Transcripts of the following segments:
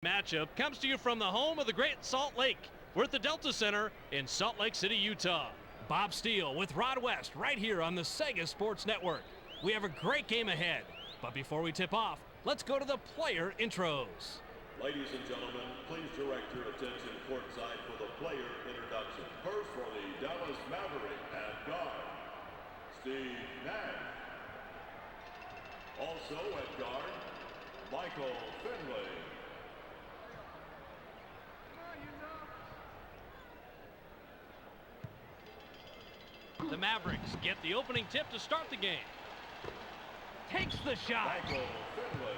Matchup comes to you from the home of the Great Salt Lake. We're at the Delta Center in Salt Lake City, Utah. Bob Steele with Rod West right here on the Sega Sports Network. We have a great game ahead, but before we tip off, let's go to the player intros. Ladies and gentlemen, please direct your attention courtside for the player introduction. First for the Dallas Mavericks at guard, Steve Nash. Also at guard, Michael Finley. The Mavericks get the opening tip to start the game. Takes the shot. Michael Finley.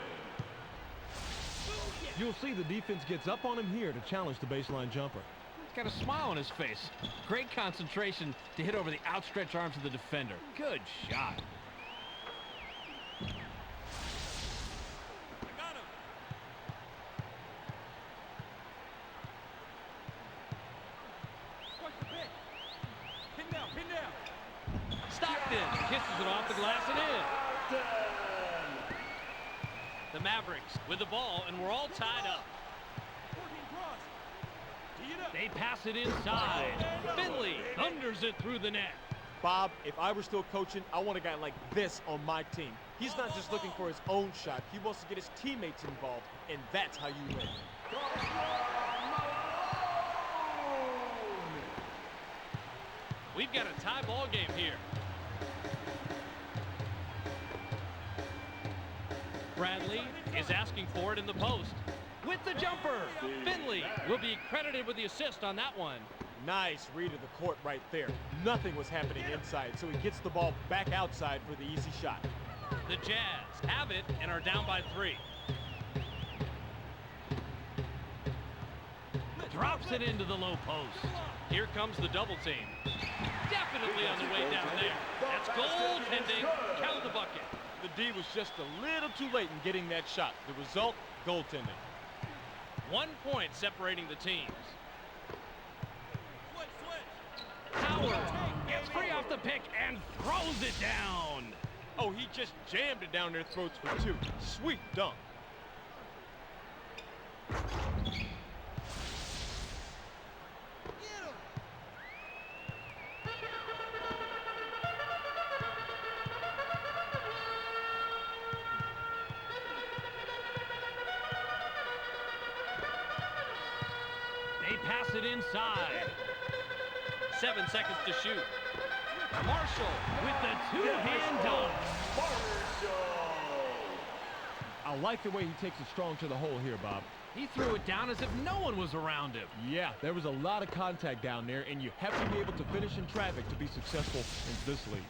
You'll see the defense gets up on him here to challenge the baseline jumper. He's got a smile on his face. Great concentration to hit over the outstretched arms of the defender. Good shot. I got him. Watch the pick. Pin down, pin down. Stockton kisses it off the glass and in. The Mavericks with the ball, and we're all tied up. They pass it inside. Finley thunders it through the net. Bob, if I were still coaching, I want a guy like this on my team. He's not just looking for his own shot. He wants to get his teammates involved, and that's how you win. We've got a tie ball game here. Bradley is asking for it in the post. With the jumper, Finley will be credited with the assist on that one. Nice read of the court right there. Nothing was happening inside, so he gets the ball back outside for the easy shot. The Jazz have it and are down by 3. Drops it into the low post. Here comes the double team. Definitely on the way down there. That's goaltending. Count the bucket. The D was just a little too late in getting that shot. The result, goaltending. 1 point separating the teams. Howard gets free off the pick and throws it down. Oh, he just jammed it down their throats for 2. Sweet dunk. They pass it inside. 7 seconds to shoot. Marshall with the two-hand dunk. I like the way he takes it strong to the hole here, Bob. He threw it down as if no one was around him. Yeah, there was a lot of contact down there, and you have to be able to finish in traffic to be successful in this league.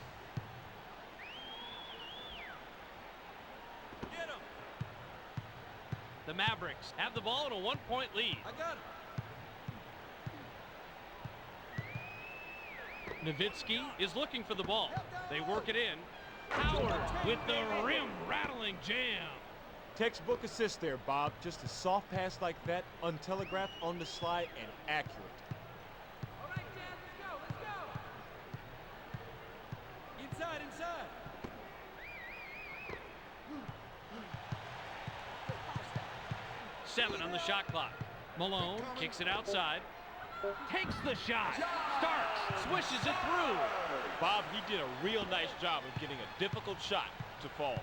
Get him. The Mavericks have the ball in a 1-point lead. I got him. Nowitzki is looking for the ball. They work it in. Howard with the rim-rattling jam. Textbook assist there, Bob. Just a soft pass like that, untelegraphed on the slide, and accurate. All right, Dad, let's go. Inside. 7 on the shot clock. Malone kicks it outside. Takes the shot. Starks swishes it through. Bob, he did a real nice job of getting a difficult shot to fall.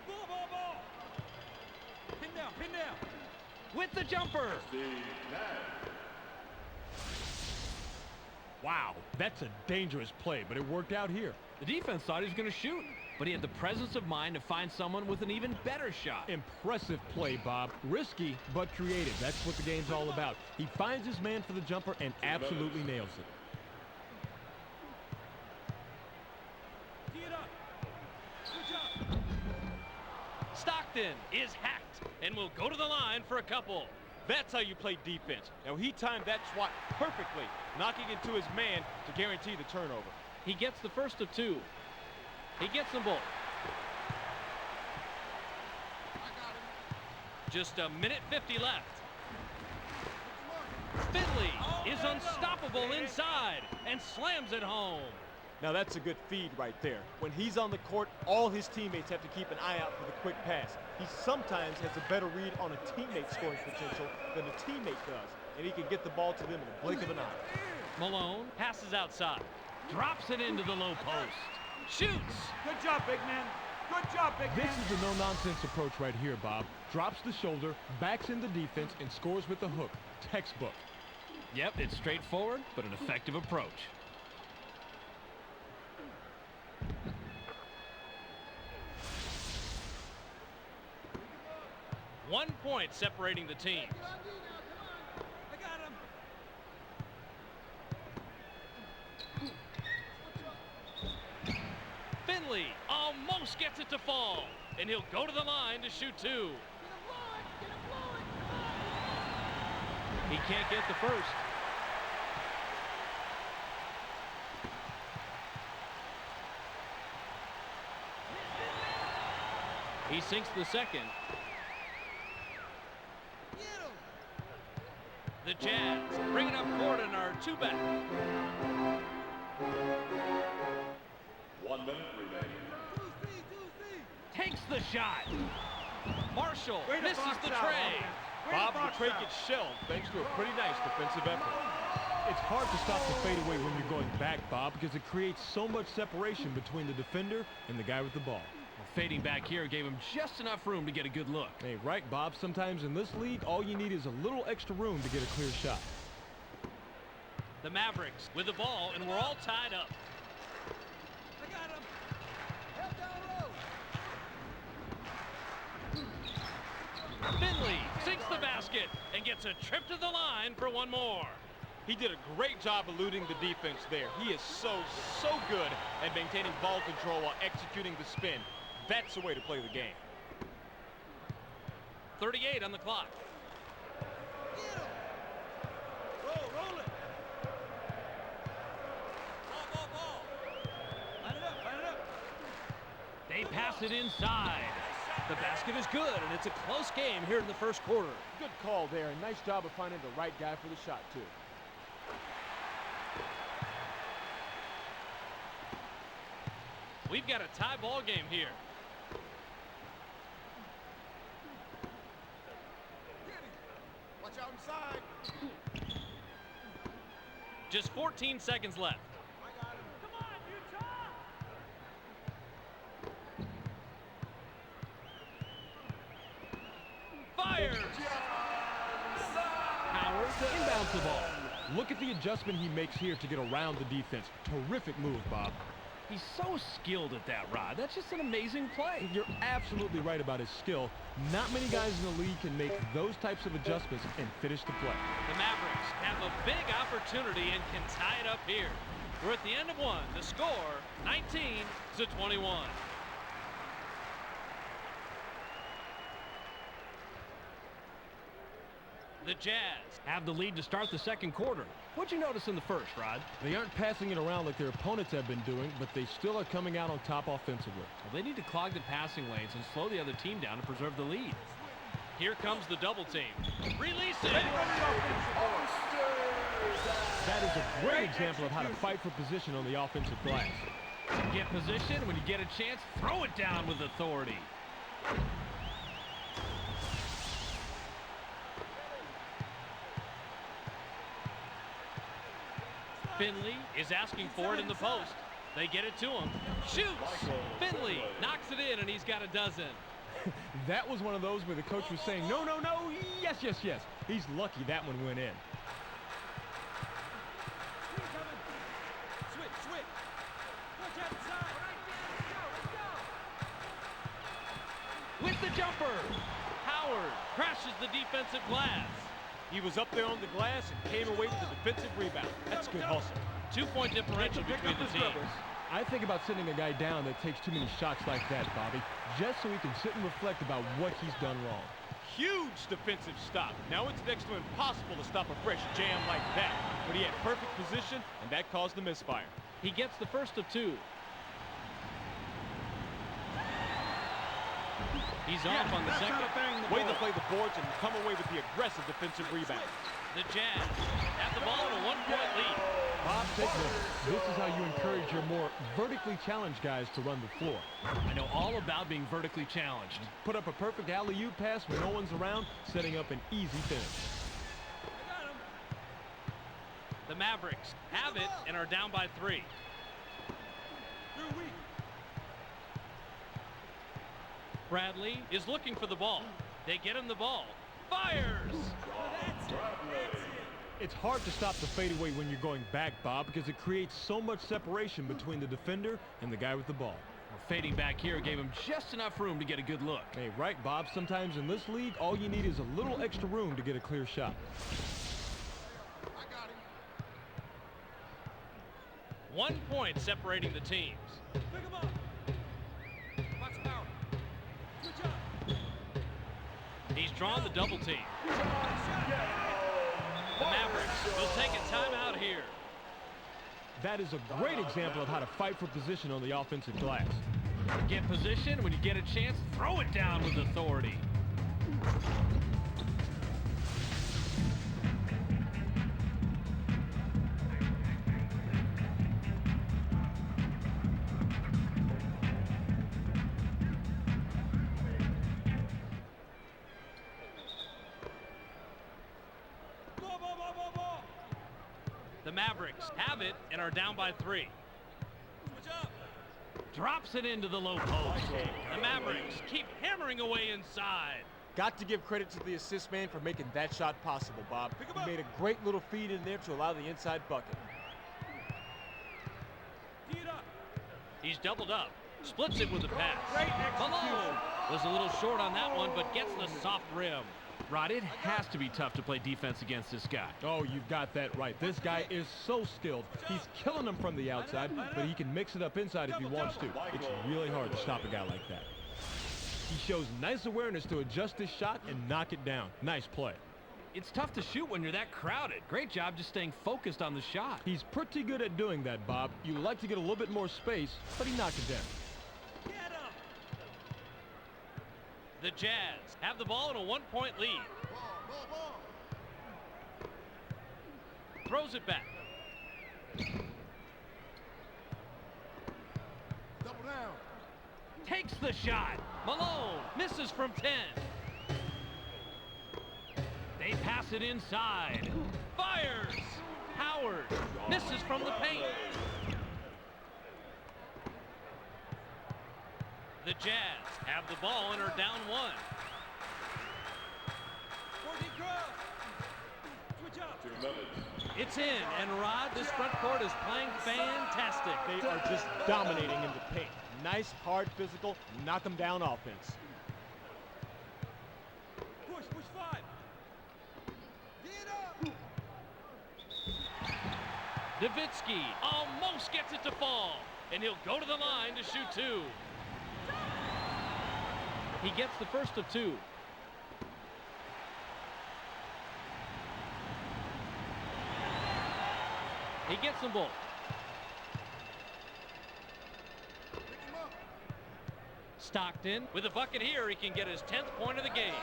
Ball. Pin down. With the jumper. Wow, that's a dangerous play, but it worked out here. The defense thought he was going to shoot, but he had the presence of mind to find someone with an even better shot. Impressive play, Bob. Risky, but creative. That's what the game's all about. He finds his man for the jumper and absolutely nails it. Stockton is hacked and will go to the line for a couple. That's how you play defense. Now, he timed that swat perfectly, knocking into his man to guarantee the turnover. He gets the first of 2. He gets them both. Just a minute 50 left. Finley is unstoppable inside and slams it home. Now that's a good feed right there. When he's on the court, all his teammates have to keep an eye out for the quick pass. He sometimes has a better read on a teammate's scoring potential than a teammate does, and he can get the ball to them in a blink of an eye. Malone passes outside, drops it into the low post, shoots. Good job, big man. Good job, big man. This is the no-nonsense approach right here, Bob. Drops the shoulder, backs in the defense, and scores with the hook. Textbook. Yep, it's straightforward, but an effective approach. One point separating the teams. I got him. Finley almost gets it to fall, and he'll go to the line to shoot two. He can't get the first. He sinks the second. The Jazz bring it up court and are two back. 1 minute remaining. Takes the shot. Marshall Way to misses box the out, tray. offense. Way to Bob, the box trade out. gets shelled thanks to a pretty nice defensive effort. It's hard to stop the fadeaway when you're going back, Bob, because it creates so much separation between the defender and the guy with the ball. Well, fading back here gave him just enough room to get a good look. Hey, right, Bob. Sometimes in this league, all you need is a little extra room to get a clear shot. The Mavericks with the ball, and we're all tied up. I got him. Held down low. Finley sinks the basket and gets a trip to the line for one more. He did a great job eluding the defense there. He is so good at maintaining ball control while executing the spin. That's the way to play the game. 38 on the clock. Roll it. Ball. Line it up. They pass it inside. The basket is good, and it's a close game here in the first quarter. Good call there, and nice job of finding the right guy for the shot, too. We've got a tie ball game here. Watch out inside. Just 14 seconds left. I got him. Come on, Utah. Fires! Howard inbounds the ball. Look at the adjustment he makes here to get around the defense. Terrific move, Bob. He's so skilled at that, Rod. That's just an amazing play. You're absolutely right about his skill. Not many guys in the league can make those types of adjustments and finish the play. The Mavericks have a big opportunity and can tie it up here. We're at the end of one. The score, 19-21. The Jazz have the lead to start the second quarter. What'd you notice in the first, Rod? They aren't passing it around like their opponents have been doing, but they still are coming out on top offensively. Well, they need to clog the passing lanes and slow the other team down to preserve the lead. Here comes the double team. Release it. That is a great example of how to fight for position on the offensive glass. Get position. When you get a chance, throw it down with authority. Finley is asking for it in the post. They get it to him. Shoots! Finley knocks it in, and he's got a dozen. That was one of those where the coach was saying, no, no, no, yes, yes, yes. He's lucky that one went in. Switch. Watch outside. With the jumper, Howard crashes the defensive glass. He was up there on the glass and came away with the defensive rebound. That's good hustle. 2-point differential between the teams. I think about sending a guy down that takes too many shots like that, Bobby, just so he can sit and reflect about what he's done wrong. Huge defensive stop. Now it's next to impossible to stop a fresh jam like that. But he had perfect position, and that caused the misfire. He gets the first of two. He's off on the second. Way to play the boards and come away with the aggressive defensive rebound. The Jazz have the ball in a one-point lead. Bob, take this. This is how you encourage your more vertically challenged guys to run the floor. I know all about being vertically challenged. Put up a perfect alley-oop pass when no one's around, setting up an easy finish. I got him. The Mavericks have it and are down by 3. Through weak. Bradley is looking for the ball. They get him the ball. Fires! That's it. It's hard to stop the fadeaway when you're going back, Bob, because it creates so much separation between the defender and the guy with the ball. Well, fading back here gave him just enough room to get a good look. Hey, right, Bob. Sometimes in this league, all you need is a little extra room to get a clear shot. I got him. 1 point separating the teams. Pick him up. Watch power. Switch up. He's drawn the double team. The Mavericks will take a timeout here. That is a great example of how to fight for position on the offensive glass. Get position. When you get a chance, throw it down with authority. Ball. The Mavericks have it and are down by 3. Switch up. Drops it into the low post. The Mavericks keep hammering away inside. Got to give credit to the assist man for making that shot possible, Bob. Pick him He up. made a great little feed in there to allow the inside bucket. Tee it up. He's doubled up. Splits it with a pass. Great execution. Malone was a little short on that one, but gets the soft rim. Rod, it has to be tough to play defense against this guy. Oh, you've got that right. This guy is so skilled. He's killing them from the outside, but he can mix it up inside if he wants to. It's really hard to stop a guy like that. He shows nice awareness to adjust his shot and knock it down. Nice play. It's tough to shoot when you're that crowded. Great job just staying focused on the shot. He's pretty good at doing that, Bob. You like to get a little bit more space, but he knocked it down. Get him. The Jazz have the ball in a 1-point lead. Ball. Throws it back. Double down. Takes the shot. Malone misses from 10. They pass it inside. Fires. Howard misses from the paint. The Jazz have the ball and are down 1. 14 cross. Switch up. 2 minutes. It's in, and Rod, this front court is playing fantastic. They are just dominating in the paint. Nice, hard, physical, knock them down offense. Push 5. Get up. Nowitzki almost gets it to fall, and he'll go to the line to shoot 2. He gets the first of 2. He gets them both. Pick him up. Stockton with a bucket here. He can get his 10th point of the game.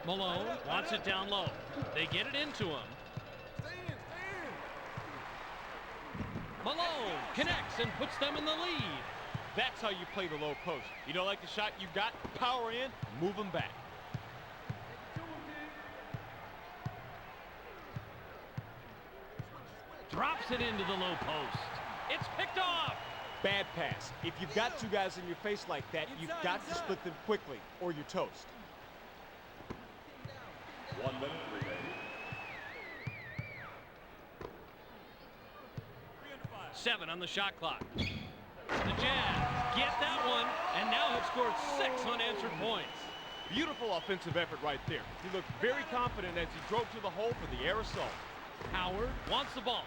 Malone wants it down low. They get it into him. Stay in. Malone connects and puts them in the lead. That's how you play the low post. You don't like the shot you got, power in, move them back. Drops it into the low post. It's picked off. Bad pass. If you've got 2 guys in your face like that, you've got to split them quickly, or you're toast. 1 minute remaining. 7 on the shot clock. The Jazz get that one and now have scored 6 unanswered points. Beautiful offensive effort right there. He looked very confident as he drove to the hole for the air assault. Howard wants the ball.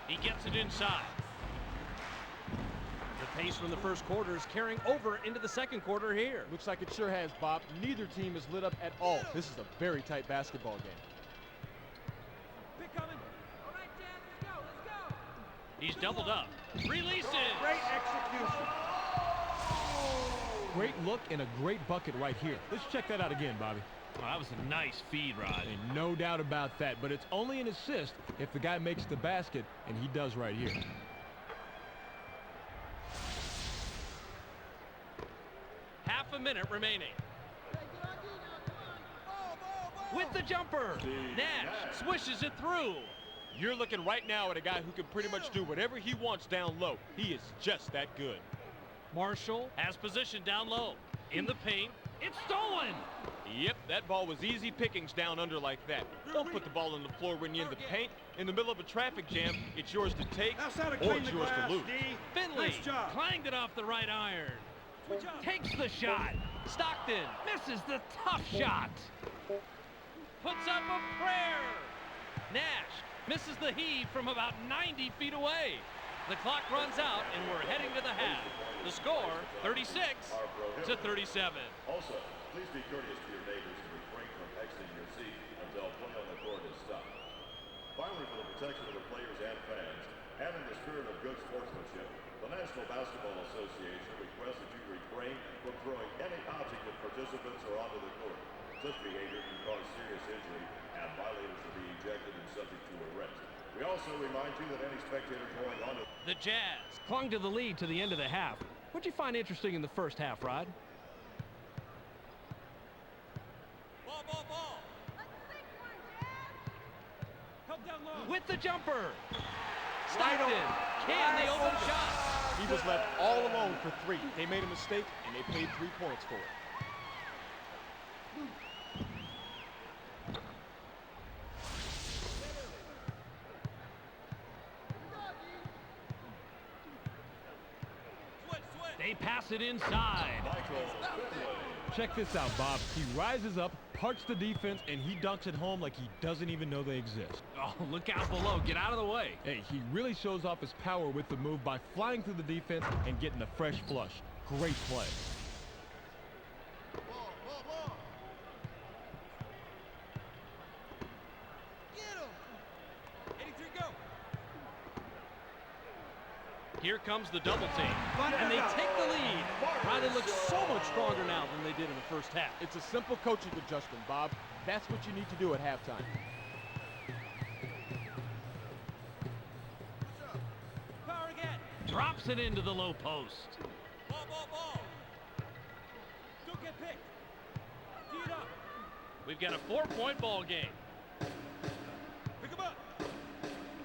He gets it inside. The pace from the first quarter is carrying over into the second quarter here. Looks like it sure has, Bob. Neither team is lit up at all. This is a very tight basketball game. Pick coming. All right, Jazz, let's go. He's doubled up. Releases. Great execution. great look and a great bucket right here. Let's check that out again, Bobby. Oh, that was a nice feed, Rod. And no doubt about that, but it's only an assist if the guy makes the basket, and he does right here. Half a minute remaining. With the jumper, Nash swishes it through. You're looking right now at a guy who can pretty much do whatever he wants down low. He is just that good. Marshall has position down low. In the paint, it's stolen. Yep, that ball was easy pickings down under like that. Don't put the ball on the floor when you're in the paint. In the middle of a traffic jam, it's yours to take or it's yours to lose. Finley clanged it off the right iron. Takes the shot. Stockton misses the tough shot. Puts up a prayer. Nash misses the heave from about 90 feet away. The clock runs out and we're heading to the half. The score, 36 to 37. Also, please be courteous to your neighbors and refrain from exiting your seat until play on the court is stopped. Finally, for the protection of the players and fans, and in the spirit of good sportsmanship, the National Basketball Association requests that you refrain from throwing any object at participants or onto the court. Such behavior can cause serious injury, and violators will be ejected and subject to arrest. We also remind you that any spectator going on to The Jazz clung to the lead to the end of the half. What'd you find interesting in the first half, Rod? Ball. Help down low. With the jumper. Stockton can the open shot. He was left all alone for three. They made a mistake, and they paid 3 points for it. They pass it inside. Check this out, Bob. He rises up, parts the defense, and he dunks it home like he doesn't even know they exist. Oh, look out below. Get out of the way. Hey, he really shows off his power with the move by flying through the defense and getting a fresh flush. Great play. Here comes the double team, and they take the lead. Riley looks so much stronger now than they did in the first half. It's a simple coaching adjustment, Bob. That's what you need to do at halftime. Power again. Drops it into the low post. Ball. Don't get picked. Tee it up. We've got a 4-point ball game. Pick him up.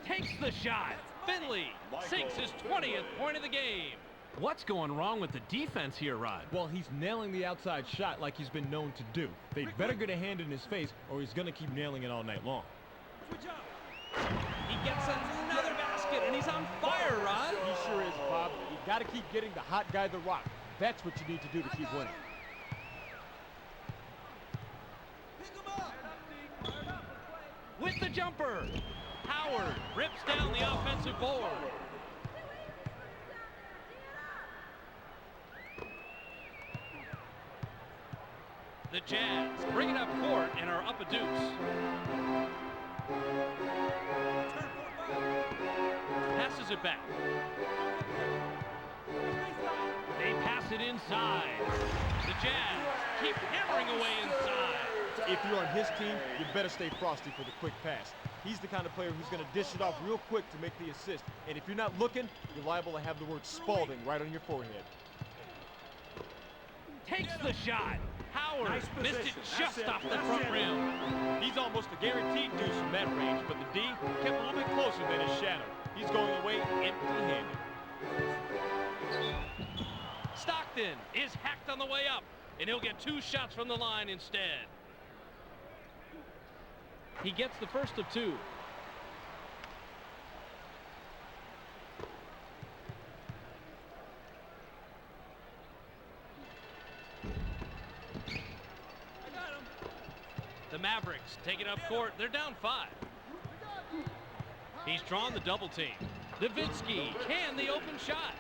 Takes the shot. Finley sinks his 20th point of the game. What's going wrong with the defense here, Rod? Well, he's nailing the outside shot like he's been known to do. They better get a hand in his face or he's going to keep nailing it all night long. Switch up. He gets another basket, and he's on fire, Rod. He sure is, Bob. You got to keep getting the hot guy the rock. That's what you need to do to keep winning. Pick him up. With the jumper. Howard rips down the offensive board. The Jazz bring it up court and are up a deuce. Passes it back. They pass it inside. The Jazz keep hammering away inside. If you're on his team, you better stay frosty for the quick pass. He's the kind of player who's going to dish it off real quick to make the assist. And if you're not looking, you're liable to have the word Spalding right on your forehead. Takes the shot. Howard missed it just off the front rim. He's almost a guaranteed deuce from that range, but the D kept a little bit closer than his shadow. He's going away empty-handed. Stockton is hacked on the way up, and he'll get 2 shots from the line instead. He gets the first of 2. The Mavericks take it up court. They're down 5. He's drawn the double team. Nowitzki can the open shot.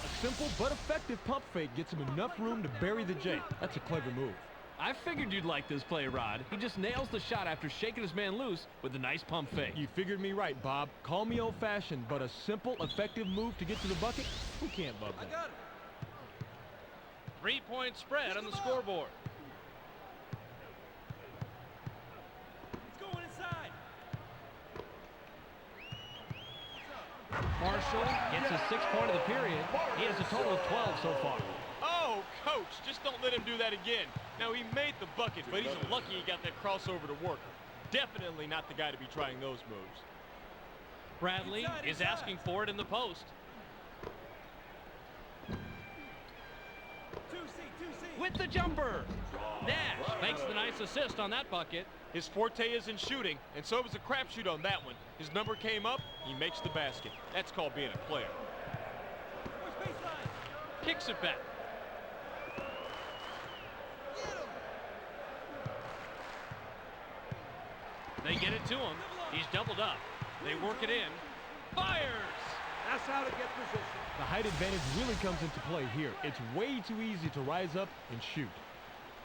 A simple but effective pump fake gets him enough room to bury the J. That's a clever move. I figured you'd like this play, Rod. He just nails the shot after shaking his man loose with a nice pump fake. You figured me right, Bob. Call me old-fashioned, but a simple, effective move to get to the bucket? Who can't love that? I got it. 3-point spread on the scoreboard. It's going inside. Marshall gets his 6th point of the period. He has a total of 12 so far. Oh, coach, just don't let him do that again. Now, he made the bucket, but he's lucky he got that crossover to work. Definitely not the guy to be trying those moves. Bradley is asking for it in the post. 2C. With the jumper. Nash makes the nice assist on that bucket. His forte is in shooting, and so was a crapshoot on that one. His number came up, he makes the basket. That's called being a player. Kicks it back. They get it to him. He's doubled up. They work it in. Fires! That's how to get position. The height advantage really comes into play here. It's way too easy to rise up and shoot.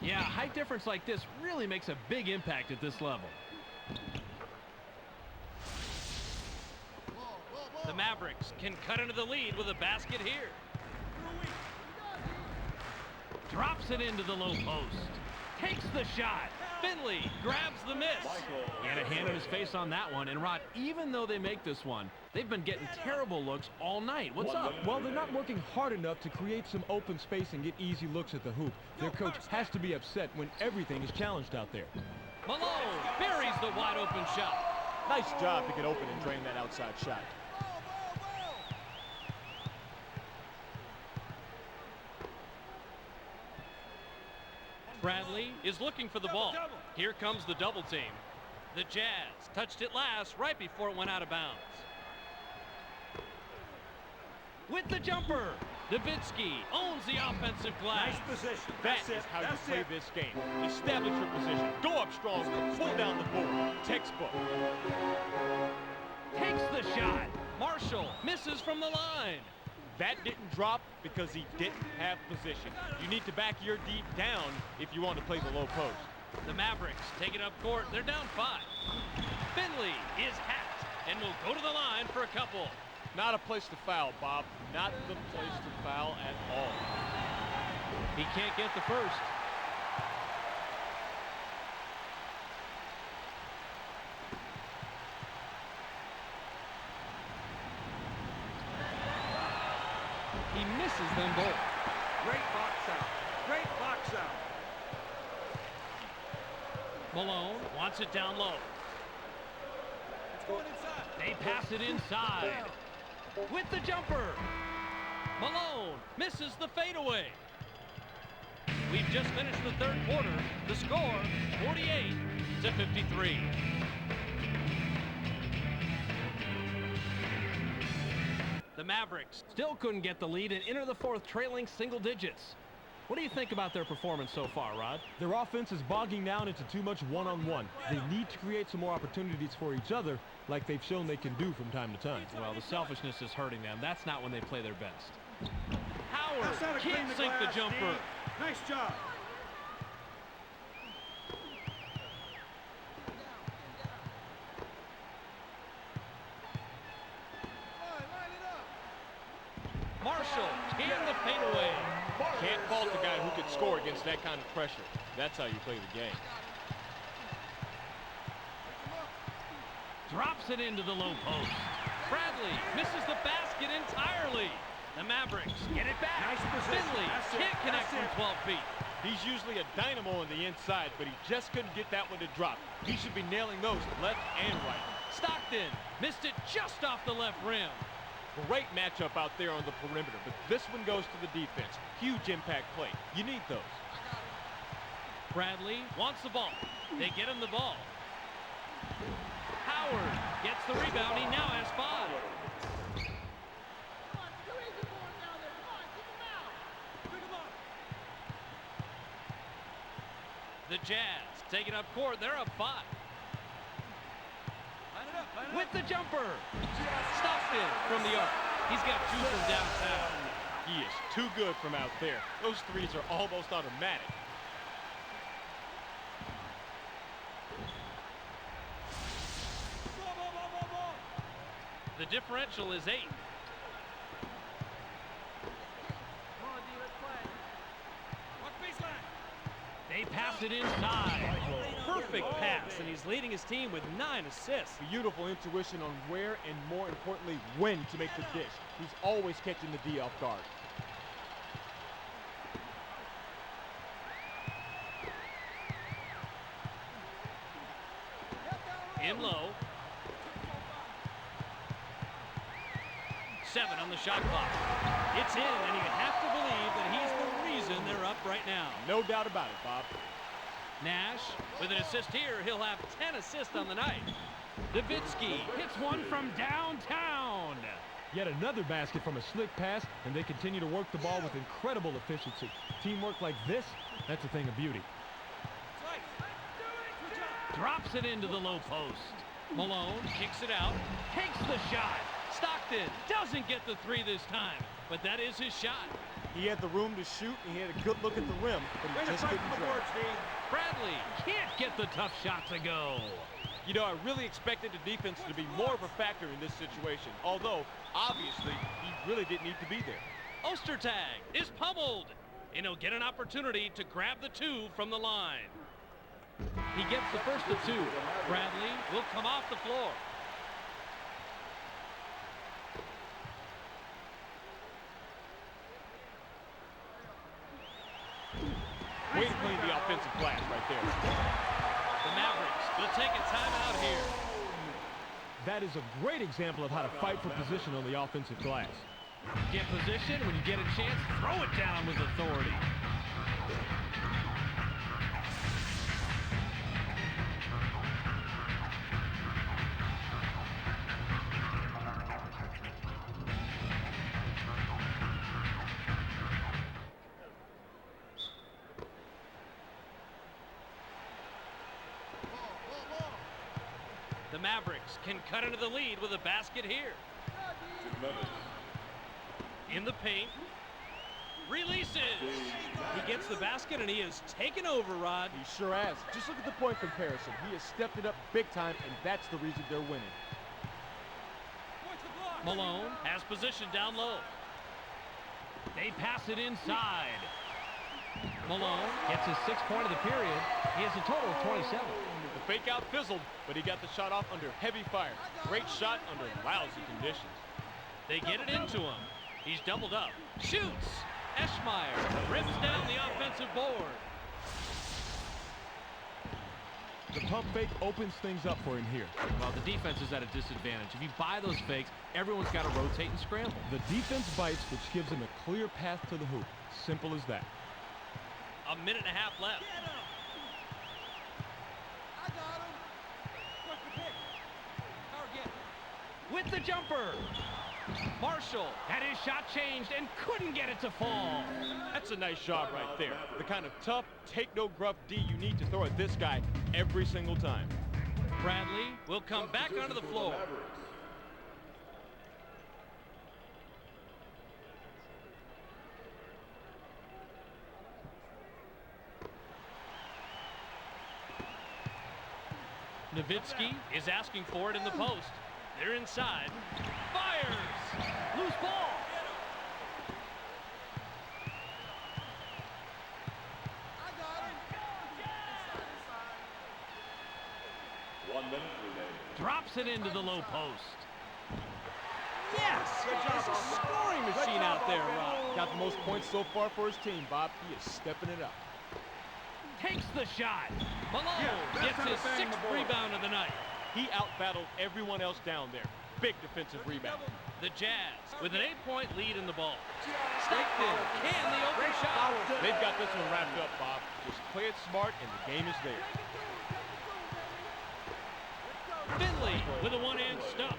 Yeah, a height difference like this really makes a big impact at this level. The Mavericks can cut into the lead with a basket here. Drops it into the low post. Takes the shot. Finley grabs the miss. He had a hand on his face on that one. And Rod, even though they make this one, they've been getting terrible looks all night. What's up? Well, they're not working hard enough to create some open space and get easy looks at the hoop. Their coach has to be upset when everything is challenged out there. Malone buries the wide open shot. Nice job to get open and drain that outside shot. Bradley is looking for the ball. Here comes the double team. The Jazz touched it last right before it went out of bounds. With the jumper, Nowitzki owns the offensive glass. Nice position. That is how you play this game. Establish your position. Go up strong. Pull down the board. Textbook. Takes the shot. Marshall misses from the line. That didn't drop because he didn't have position. You need to back your deep down if you want to play the low post. The Mavericks take it up court. They're down 5. Finley is hacked and will go to the line for a couple. Not a place to foul, Bob. Not the place to foul at all. He can't get the first. He misses them both. Great box out. Great box out. Malone wants it down low. It's going inside. They pass it inside. With the jumper. Malone misses the fadeaway. We've just finished the third quarter. The score, 48-53. The Mavericks still couldn't get the lead and enter the fourth trailing single digits. What do you think about their performance so far, Rod? Their offense is bogging down into too much one-on-one. They need to create some more opportunities for each other like they've shown they can do from time to time. Well, the selfishness is hurting them. That's not when they play their best. Howard That's how to can't clean the sink the glass, jumper. Steve. Nice job. Marshall can the fadeaway. Can't fault the guy who could score against that kind of pressure. That's how you play the game. Drops it into the low post. Bradley misses the basket entirely. The Mavericks get it back. Nice position. Finley That's it. can't connect That's from it. 12 feet. He's usually a dynamo on the inside, but he just couldn't get that one to drop. He should be nailing those left and right. Stockton missed it just off the left rim. Great matchup out there on the perimeter, but this one goes to the defense. Huge impact play. You need those. Bradley wants the ball. They get him the ball. Howard gets the rebound. He now has 5. The Jazz take it up court. They're up 5. With the jumper. Stockton from the arc. He's got 2 from downtown. He is too good from out there. Those threes are almost automatic. The differential is 8. They pass it inside. Perfect pass, and he's leading his team with 9 assists. Beautiful intuition on where and, more importantly, when to make the dish. He's always catching the D off guard. In low. 7 on the shot clock. It's in, and you have to believe that he's the reason they're up right now. No doubt about it, Bob. Nash with an assist here. He'll have 10 assists on the night. Nowitzki hits one from downtown. Yet another basket from a slick pass, and they continue to work the ball with incredible efficiency. Teamwork like this, that's a thing of beauty. Drops it into the low post. Malone kicks it out, takes the shot. Stockton doesn't get the 3 this time, but that is his shot. He had the room to shoot, and he had a good look at the rim, but he just couldn't drive. Bradley can't get the tough shot to go. You know, I really expected the defense to be more of a factor in this situation, although, obviously, he really didn't need to be there. Ostertag is pummeled, and he'll get an opportunity to grab the 2 from the line. He gets the first of 2. Bradley will come off the floor. Way to clean the offensive glass right there. The Mavericks will take a timeout here. That is a great example of how to fight for position on the offensive glass. Get position. When you get a chance, throw it down with authority. The Mavericks can cut into the lead with a basket here. In the paint. Releases. He gets the basket, and he has taken over, Rod. He sure has. Just look at the point comparison. He has stepped it up big time, and that's the reason they're winning. Malone has position down low. They pass it inside. Malone gets his 6th point of the period. He has a total of 27. The fake out fizzled, but he got the shot off under heavy fire. Great shot under lousy conditions. They get it into him. He's doubled up. Shoots. Eschmeyer rips down the offensive board. The pump fake opens things up for him here. Well, the defense is at a disadvantage. If you buy those fakes, everyone's got to rotate and scramble. The defense bites, which gives him a clear path to the hoop. Simple as that. A minute and a half left. With the jumper. Marshall had his shot changed and couldn't get it to fall. That's a nice shot right there. The kind of tough, take-no-gruff D you need to throw at this guy every single time. Bradley will come back onto the floor. Nowitzki is asking for it in the post. They're inside. Fires! Loose ball! Drops it into the low post. Yes! There's a scoring machine out there, Rob. Got the most points so far for his team, Bob. He is stepping it up. Takes the shot. Malone gets his 6th rebound of the night. He out-battled everyone else down there. Big defensive rebound. The Jazz with an 8-point lead in the ball. Stockton can the open shot. They've got this one wrapped up, Bob. Just play it smart, and the game is there. Finley with a one-hand stuff.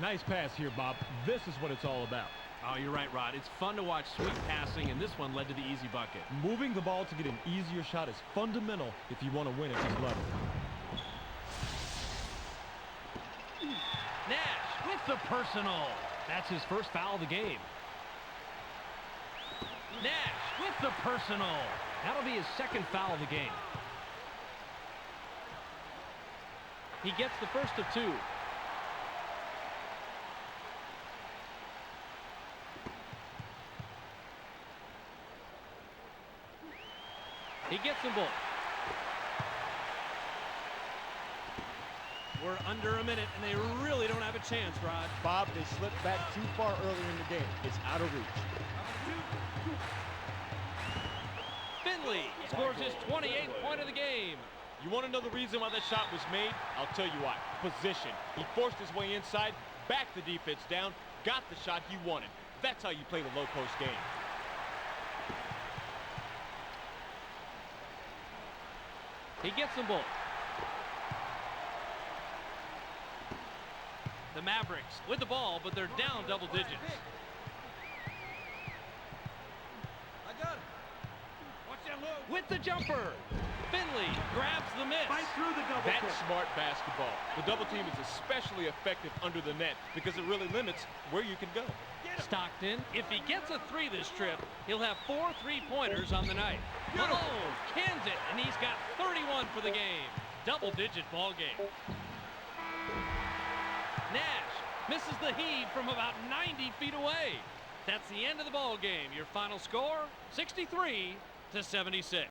Nice pass here, Bob. This is what it's all about. Oh, you're right, Rod. It's fun to watch sweet passing, and this one led to the easy bucket. Moving the ball to get an easier shot is fundamental if you want to win at this level. Nash with the personal. That's his first foul of the game. Nash with the personal. That'll be his 2nd foul of the game. He gets the first of 2. He gets them both. We're under a minute, and they really don't have a chance, Rod. Bob, they slipped back too far early in the game. It's out of reach. Finley scores his 28th point of the game. You want to know the reason why that shot was made? I'll tell you why. Position. He forced his way inside, backed the defense down, got the shot he wanted. That's how you play the low post game. He gets them both. The Mavericks with the ball, but they're down double digits. I got it. Watch that low. With the jumper, Finley grabs the miss. That's smart basketball. The double team is especially effective under the net because it really limits where you can go. Stockton, if he gets a 3 this trip, he'll have 4 3-pointers on the night. Malone cans it, and he's got 31 for the game. Double-digit ball game. Nash misses the heave from about 90 feet away. That's the end of the ball game. Your final score, 63-76.